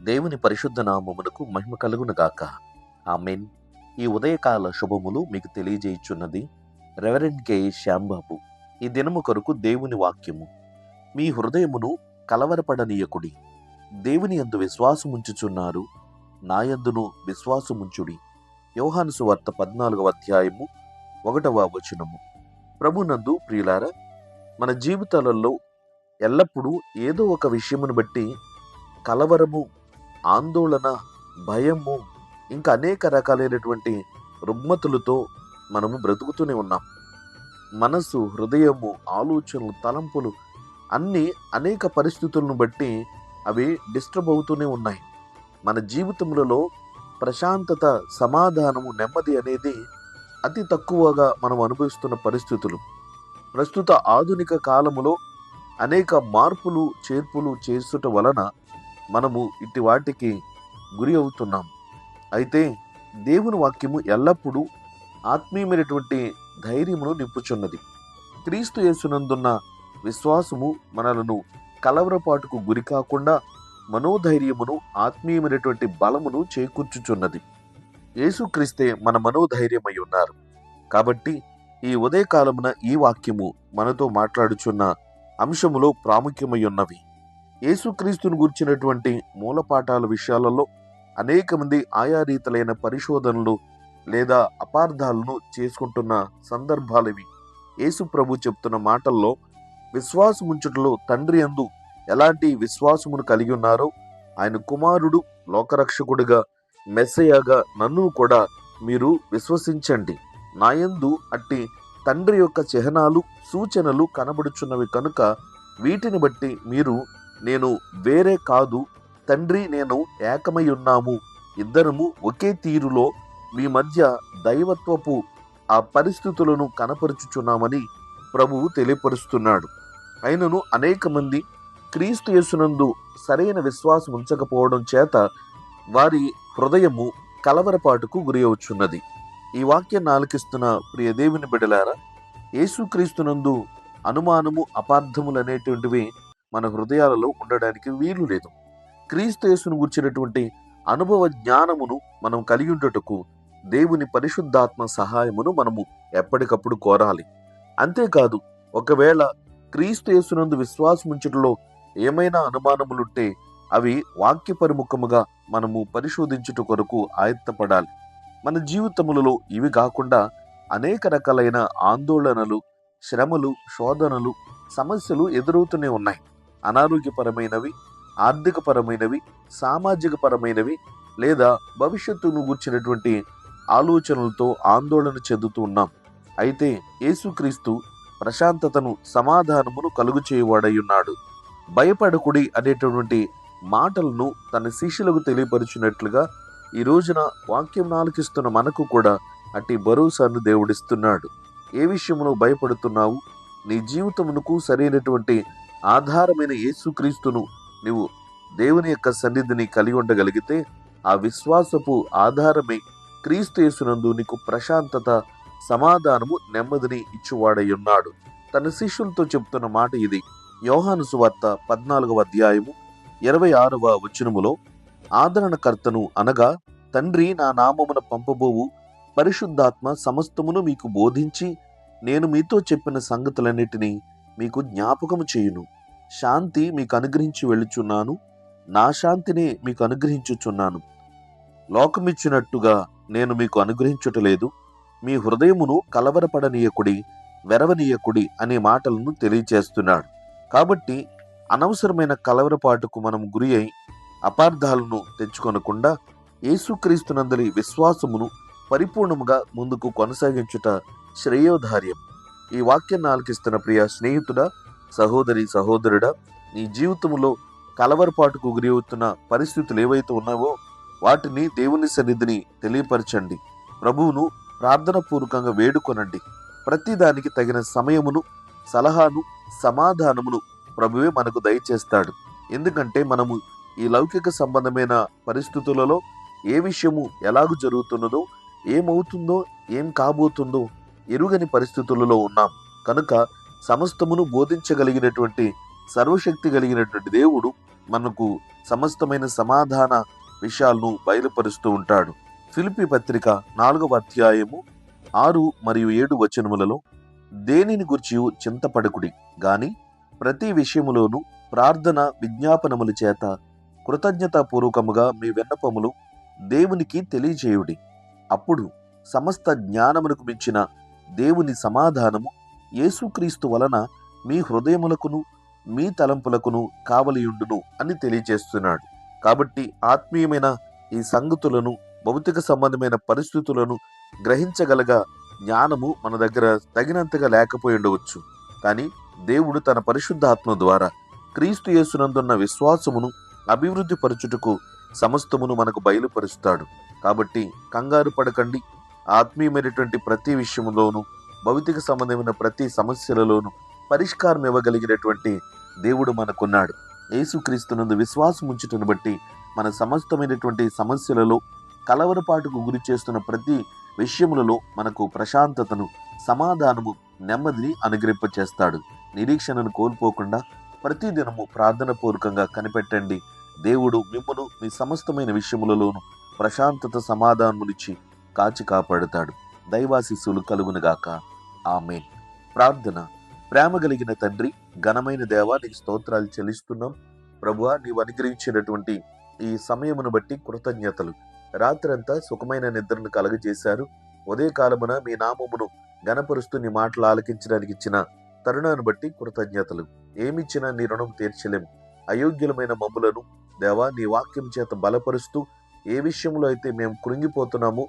దేవుని పరిశుద్ధ నామమునకు మహిమ కలుగును గాక. ఆమేన్. ఈ ఉదయకాల శుభములు మీకు తెలియజేయుచున్నది రెవరెండ్ కె శ్యాంబాబు. ఈ దినము కొరకు దేవుని వాక్యము. మీ హృదయమును కలవరపడనీయకుడి, దేవుని యందు విశ్వాసముంచుచున్నారు, నా యందును విశ్వాసముంచుడి. యోహాను సువార్త 14వ అధ్యాయము 1వ వచనము. ప్రభునందు ప్రియులారా, మన జీవితాలలో ఎల్లప్పుడూ ఏదో ఒక విషయమును బట్టి కలవరము, ఆందోళన, భయము, ఇంకా అనేక రకాలైనటువంటి రుగ్మతులతో మనము బ్రతుకుతూనే ఉన్నాం. మనసు, హృదయము, ఆలోచనలు, తలంపులు అన్నీ అనేక పరిస్థితులను బట్టి అవి డిస్టర్బ్ అవుతూనే ఉన్నాయి. మన జీవితములలో ప్రశాంతత, సమాధానము, నెమ్మది అనేది అతి తక్కువగా మనం అనుభవిస్తున్న పరిస్థితులు. ప్రస్తుత ఆధునిక కాలములో అనేక మార్పులు, చేర్పులు చేసుట వలన మనము ఇట్టి వాటికి గురి అవుతున్నాం. అయితే దేవుని వాక్యము ఎల్లప్పుడూ ఆత్మీయమైనటువంటి ధైర్యమును నింపుచున్నది. క్రీస్తు యేసునందున్న విశ్వాసము మనలను కలవరపాటుకు గురి కాకుండా మనోధైర్యమును, ఆత్మీయమైనటువంటి బలమును చేకూర్చుచున్నది. యేసుక్రీస్తే మన మనోధైర్యమై ఉన్నారు. కాబట్టి ఈ ఉదయకాలమున ఈ వాక్యము మనతో మాట్లాడుచున్న అంశములో ప్రాముఖ్యమై ఉన్నవి. యేసుక్రీస్తును గూర్చినటువంటి మూలపాఠాల విషయాలలో అనేక మంది ఆయా రీతులైన పరిశోధనలు లేదా అపార్థాలను చేసుకుంటున్న సందర్భాలవి. యేసు ప్రభు చెప్తున్న మాటల్లో విశ్వాసముంచుటలో తండ్రి యందు ఎలాంటి విశ్వాసమును కలిగి ఉన్నారో, ఆయన కుమారుడు లోకరక్షకుడిగా, మెస్సయ్యగా నన్ను కూడా మీరు విశ్వసించండి. నాయందు అట్టి తండ్రి యొక్క చిహ్నాలు, సూచనలు కనబడుచున్నవి కనుక వీటిని బట్టి మీరు నేను వేరే కాదు, తండ్రి నేను ఏకమై ఉన్నాము, ఇద్దరము ఒకే తీరులో మీ మధ్య దైవత్వపు ఆ పరిస్థితులను కనపరుచుచున్నామని ప్రభువు తెలియపరుస్తున్నాడు. అయినను అనేక మంది క్రీస్తు యేసునందు సరైన విశ్వాసం ఉంచకపోవడం చేత వారి హృదయము కలవరపాటుకు గురి అవుచున్నది. ఈ వాక్యాన్ని ఆలకిస్తున్న ప్రియ దేవుని బిడ్డలారా, యేసుక్రీస్తునందు అనుమానము, అపార్థములు అనేటువంటివి మన హృదయాలలో ఉండడానికి వీలు లేదు. క్రీస్తు యేసును గుర్చినటువంటి అనుభవ జ్ఞానమును మనం కలిగి ఉండుటకు దేవుని పరిశుద్ధాత్మ సహాయమును మనము ఎప్పటికప్పుడు కోరాలి. అంతేకాదు, ఒకవేళ క్రీస్తు యేసునందు విశ్వాసముంచుటలో ఏమైనా అనుమానములుంటే అవి వాక్యపరిముఖముగా మనము పరిశోధించుట కొరకు ఆయత్తపడాలి. మన జీవితములలో ఇవి కాకుండా అనేక రకాలైన ఆందోళనలు, శ్రమలు, శోధనలు, సమస్యలు ఎదురవుతూనే ఉన్నాయి. అనారోగ్యపరమైనవి, ఆర్థికపరమైనవి, సామాజిక పరమైనవి, లేదా భవిష్యత్తును గూర్చినటువంటి ఆలోచనలతో ఆందోళన చెందుతూ ఉన్నాం. అయితే యేసుక్రీస్తు ప్రశాంతతను, సమాధానమును కలుగు చేయువాడై ఉన్నాడు. భయపడకుడి అనేటటువంటి మాటలను తన శిష్యులకు తెలియపరిచినట్లుగా ఈ రోజున వాక్యం ఆలకిస్తున్న మనకు కూడా అట్టి భరోసాను దేవుడిస్తున్నాడు. ఏ విషయంలో భయపడుతున్నావు? నీ జీవితమునకు సరైనటువంటి ఆధారమైన యేసుక్రీస్తును నీవు దేవుని యొక్క సన్నిధిని కలిగి ఉండగలిగితే ఆ విశ్వాసపు ఆధారమే క్రీస్తు యేసునందు నీకు ప్రశాంతత, సమాధానము, నెమ్మదిని ఇచ్చువాడై ఉన్నాడు. తన శిష్యులతో చెప్తున్న మాట ఇది. యోహాను సువార్త 14వ అధ్యాయము 26వ వచనములో, ఆదరణకర్తను అనగా తండ్రి నా నామమున పంపబోవు పరిశుద్ధాత్మ సమస్తమును మీకు బోధించి నేను మీతో చెప్పిన సంగతులన్నిటినీ మీకు జ్ఞాపకము చేయును. శాంతి మీకు అనుగ్రహించి వెళ్ళుచున్నాను, నా శాంతిని మీకు అనుగ్రహించుచున్నాను. లోకమిచ్చినట్టుగా నేను మీకు అనుగ్రహించుటలేదు. మీ హృదయమును కలవరపడనీయకుడి, వెరవనీయకుడి అనే మాటలను తెలియచేస్తున్నాడు. కాబట్టి అనవసరమైన కలవరపాటుకు మనం గురి అయి అపార్థాలను తెచ్చుకొనకుండా యేసుక్రీస్తునందలి విశ్వాసమును పరిపూర్ణముగా ముందుకు కొనసాగించుట శ్రేయోధార్యం. ఈ వాక్యాన్ని ఆలకిస్తున్న ప్రియ స్నేహితుడా, సహోదరి, సహోదరుడా, నీ జీవితంలో కలవరపాటుకు గురి అవుతున్న పరిస్థితులు ఏవైతే ఉన్నావో వాటిని దేవుని సన్నిధిని తెలియపరచండి. ప్రభువును ప్రార్థనాపూర్వకంగా వేడుకొనండి. ప్రతిదానికి తగిన సమయమును, సలహాను, సమాధానమును ప్రభువే మనకు దయచేస్తాడు. ఎందుకంటే మనము ఈ లౌకిక సంబంధమైన పరిస్థితులలో ఏ విషయము ఎలాగూ జరుగుతున్నదో, ఏమవుతుందో, ఏం కాబోతుందో ఎరుగని పరిస్థితులలో ఉన్నాం. కనుక సమస్తమును బోధించగలిగినటువంటి, సర్వశక్తి కలిగినటువంటి దేవుడు మనకు సమస్తమైన సమాధాన విషయాలను బయలుపరుస్తూ ఉంటాడు. ఫిలిప్పీ పత్రిక 4వ అధ్యాయము 6 మరియు 7 వచనములలో, దేనిని గూర్చి చింతపడకుడి గాని ప్రతి విషయములోను ప్రార్థన విజ్ఞాపనముల చేత కృతజ్ఞతాపూర్వకముగా మీ విన్నపములు దేవునికి తెలియజేయుడి. అప్పుడు సమస్త జ్ఞానమునకు మించిన దేవుని సమాధానము యేసుక్రీస్తు వలన మీ హృదయములకును మీ తలంపులకును కావలియుండును అని తెలియజేస్తున్నాడు. కాబట్టి ఆత్మీయమైన ఈ సంగతులను, భౌతిక సంబంధమైన పరిస్థితులను గ్రహించగలగా జ్ఞానము మన దగ్గర తగినంతగా లేకపోయి ఉండవచ్చు. కానీ దేవుడు తన పరిశుద్ధాత్మ ద్వారా క్రీస్తు యేసునందున్న విశ్వాసమును అభివృద్ధి పరచుటకు సమస్తమును మనకు బయలుపరుస్తాడు. కాబట్టి కంగారు పడకండి. ఆత్మీయమైనటువంటి ప్రతి విషయంలోనూ, భౌతిక సంబంధమైన ప్రతి సమస్యలలోనూ పరిష్కారం ఇవ్వగలిగినటువంటి దేవుడు మనకున్నాడు. యేసుక్రీస్తునందు విశ్వాసం ఉంచుటను బట్టి మన సమస్తమైనటువంటి సమస్యలలో, కలవరపాటుకు గురి చేస్తున్న ప్రతి విషయములలో మనకు ప్రశాంతతను, సమాధానము, నెమ్మదిని అనుగ్రహింపచేస్తాడు. నిరీక్షణను కోల్పోకుండా ప్రతి దినము ప్రార్థన పూర్వకంగా కనిపెట్టండి. దేవుడు మిమ్మును మీ సమస్తమైన విషయములలోను ప్రశాంతత, సమాధానమునిచ్చి కాచి కాపాడుతాడు. దైవాశీస్సులు కలుగునుగాక. ఆమేన్. ప్రార్థన. ప్రేమ కలిగిన తండ్రి, ఘనమైన దేవా, నీకు స్తోత్రాలు చెల్లిస్తున్నాం. ప్రభువా, నీవు అనుగ్రహించినటువంటి ఈ సమయమును బట్టి కృతజ్ఞతలు. రాత్రంతా సుఖమైన నిద్రను కలగజేశారు. ఉదయకాలమున మీ నామమును గణపరుస్తూ నీ మాటలు ఆలకించడానికి ఇచ్చిన తరుణాన్ని బట్టి కృతజ్ఞతలు. ఏమిచ్చినా నీ రుణం తీర్చలేము. అయోగ్యులమైన మమ్ములను దేవా నీ వాక్యం చేత బలపరుస్తూ, ఏ విషయంలో అయితే మేము కృంగిపోతున్నాము,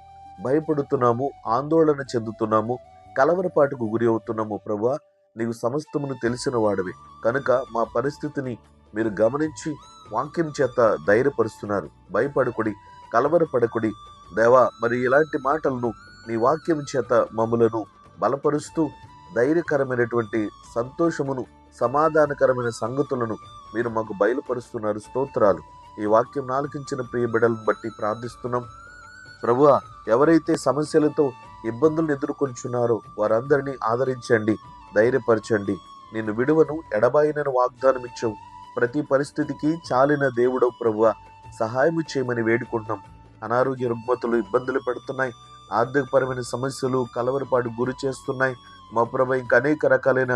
భయపడుతున్నాము, ఆందోళన చెందుతున్నాము, కలవరపాటుకు గురి అవుతున్నాము, ప్రభువా నీవు సమస్తమును తెలిసిన వాడివి కనుక మా పరిస్థితిని మీరు గమనించి వాక్యం చేత ధైర్యపరుస్తున్నారు. భయపడకుడి, కలవరపడకుడి దేవా. మరి ఇలాంటి మాటలను నీ వాక్యం చేత మమ్ములను బలపరుస్తూ ధైర్యకరమైనటువంటి సంతోషమును, సమాధానకరమైన సంగతులను మీరు మాకు బయలుపరుస్తున్నారు. స్తోత్రాలు. ఈ వాక్యం ఆలకించిన ప్రియ బిడ్డలను బట్టి ప్రార్థిస్తున్నాం. ప్రభువా, ఎవరైతే సమస్యలతో ఇబ్బందులను ఎదుర్కొంటున్నారో వారందరినీ ఆదరించండి, ధైర్యపరచండి. నిన్ను విడువను, ఎడబాయినను వాగ్దానం ఇచ్చావు. ప్రతి పరిస్థితికి చాలిన దేవుడవు ప్రభువా, సహాయం చేయమని వేడుకుంటున్నాం. అనారోగ్య రుగ్మతులు ఇబ్బందులు పెడుతున్నాయి. ఆర్థికపరమైన సమస్యలు కలవరపాటు గురి చేస్తున్నాయి. మా ప్రభు, ఇంకా అనేక రకాలైన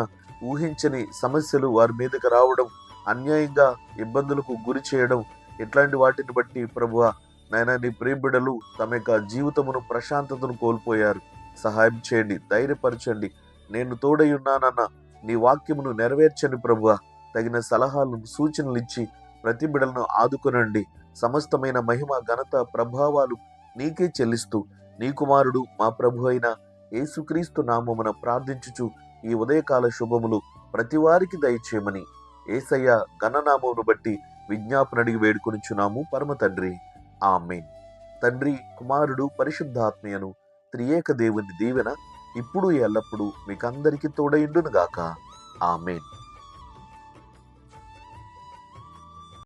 ఊహించని సమస్యలు వారి మీదకి రావడం, అన్యాయంగా ఇబ్బందులకు గురి చేయడం, ఇట్లాంటి వాటిని బట్టి ప్రభువా నాయనా, నీ ప్రియబిడ్డలు తమ యొక్క జీవితమును, ప్రశాంతతను కోల్పోయారు. సహాయం చేయండి, ధైర్యపరచండి. నేను తోడై ఉన్నానన్న నీ వాక్యమును నెరవేర్చండి ప్రభువా. తగిన సలహాలను, సూచనలు ఇచ్చి ప్రతి బిడ్డలను ఆదుకొనండి. సమస్తమైన మహిమ, ఘనత, ప్రభావాలు నీకే చెల్లిస్తూ నీ కుమారుడు మా ప్రభు అయిన యేసుక్రీస్తు నామమున ప్రార్థించుచు ఈ ఉదయకాల శుభములు ప్రతి వారికి దయచేయమని యేసయ్య ఘననామమును బట్టి విజ్ఞాపన అడిగి వేడుకొనిచున్నాము పరమ తండ్రి. ఆమేన్. తండ్రి, కుమారుడు, పరిశుద్ధాత్మయను త్రియేక దేవుని దీవెన ఇప్పుడు ఎల్లప్పుడూ మీకందరికీ తోడైండును గాక. ఆమేన్.